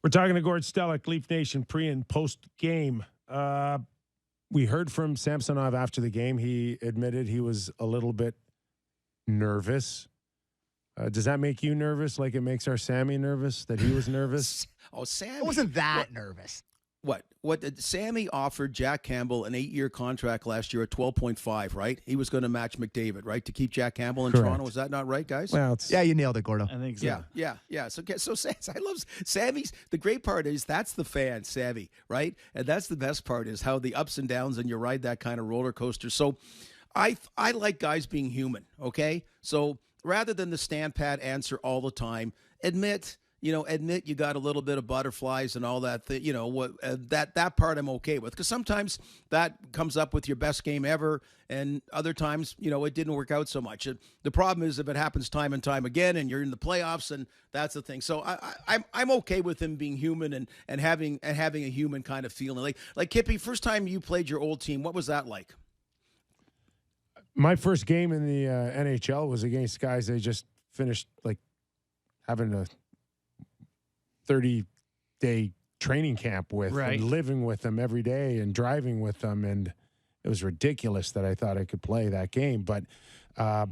We're talking to Gord Stellick, Leaf Nation pre and post game. We heard from Samsonov after the game. He admitted he was a little bit nervous. Does that make you nervous like it makes our Sammy nervous that he was nervous? Oh, Sammy. I wasn't that nervous. What did Sammy offered Jack Campbell an 8-year contract last year at 12.5, right? He was going to match McDavid, right? To keep Jack Campbell in Correct. Toronto. Was that not right, guys? Well, Yeah, you nailed it, Gordo. I think so. Yeah. So I love Sammy's. The great part is that's the fan, Sammy, right? And that's the best part is how the ups and downs and you ride that kind of roller coaster. So I like guys being human, okay? So rather than the stand pat answer all the time, admit you got a little bit of butterflies and all that. That part I'm okay with, because sometimes that comes up with your best game ever, and other times, it didn't work out so much. The problem is if it happens time and time again, and you're in the playoffs, and that's the thing. So I'm okay with him being human and having a human kind of feeling. Like Kippy, first time you played your old team, what was that like? my first game in the NHL was against guys they just finished like having a 30-day training camp with and living with them every day and driving with them. And it was ridiculous that I thought I could play that game. But I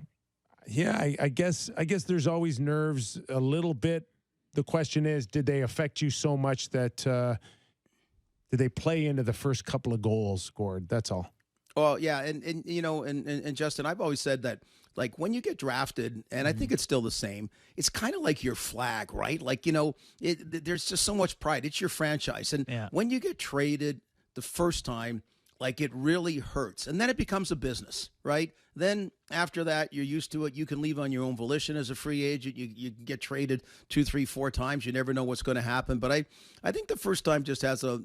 guess there's always nerves a little bit. The question is, did they affect you so much that did they play into the first couple of goals, Gord? That's all. Well, yeah, and Justin, I've always said that, like, when you get drafted, and I think it's still the same, it's kind of like your flag, right? Like, there's just so much pride. It's your franchise. And when you get traded the first time, like, it really hurts. And then it becomes a business, right? Then after that, you're used to it. You can leave on your own volition as a free agent. You get traded 2, 3, 4 times. You never know what's going to happen. But I think the first time just has a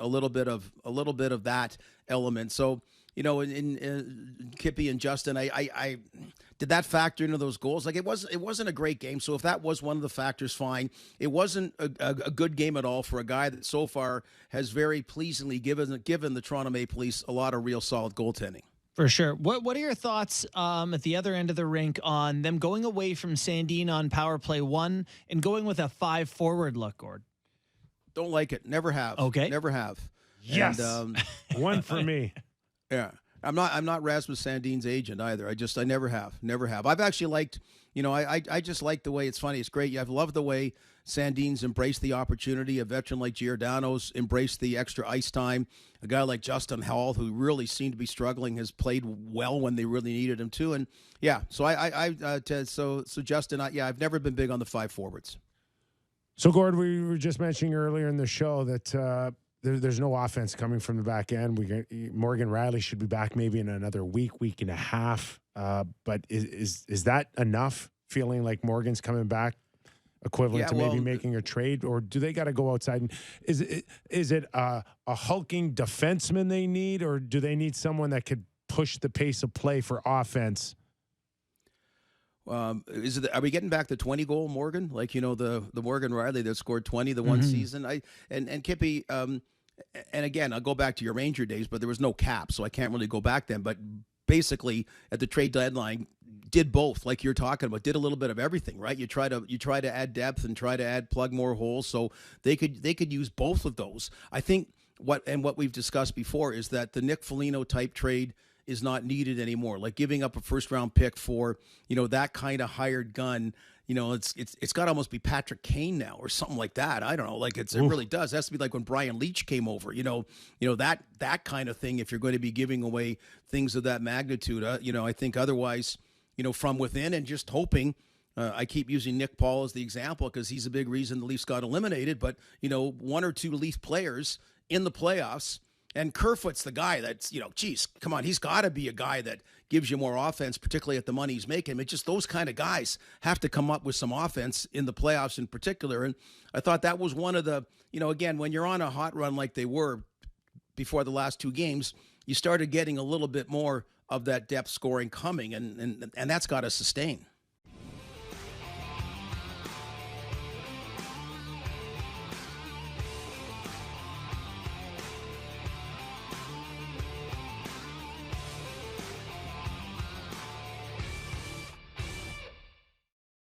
little bit of that element. So, in Kippy and Justin, I did that factor into those goals? Like, it wasn't a great game. So if that was one of the factors, fine. It wasn't a good game at all for a guy that so far has very pleasingly given the Toronto Maple Leafs a lot of real solid goaltending. For sure. What are your thoughts at the other end of the rink on them going away from Sandin on power play 1 and going with a 5-forward look, Gord? Don't like it. Never have. Okay. Never have. Yes. And, one for me. Yeah. I'm not Rasmus Sandin's agent either. I never have. I've actually liked, I just like the way, it's funny. It's great. I've loved the way Sandin's embraced the opportunity. A veteran like Giordano's embraced the extra ice time. A guy like Justin Hall, who really seemed to be struggling, has played well when they really needed him to. And yeah, so Justin, I've never been big on the 5 forwards. So Gord, we were just mentioning earlier in the show that there's no offense coming from the back end. Morgan Riley should be back maybe in another week and a half. But is that enough? Feeling like Morgan's coming back, equivalent to maybe making a trade, or do they got to go outside? And is it a hulking defenseman they need, or do they need someone that could push the pace of play for offense? Are we getting back to 20-goal Morgan? Like, the Morgan Riley that scored 20 the one season. And Kippy, and again, I'll go back to your Ranger days, but there was no cap, so I can't really go back then. But basically, at the trade deadline, did both, like you're talking about, did a little bit of everything, right? You try to add depth and try to plug more holes, so they could use both of those. I think what we've discussed before is that the Nick Foligno type trade is not needed anymore. Like giving up a first-round pick for, that kind of hired gun, it's got to almost be Patrick Kane now or something like that. I don't know. Like it really does. It has to be like when Brian Leach came over, that kind of thing. If you're going to be giving away things of that magnitude, I think otherwise, from within and just hoping. I keep using Nick Paul as the example because he's a big reason the Leafs got eliminated. But, 1 or 2 Leaf players in the playoffs. And Kerfoot's the guy that's, come on, he's got to be a guy that gives you more offense, particularly at the money he's making. It's just those kind of guys have to come up with some offense in the playoffs in particular. And I thought that was one of the, again, when you're on a hot run like they were before the last 2 games, you started getting a little bit more of that depth scoring coming, and that's got to sustain.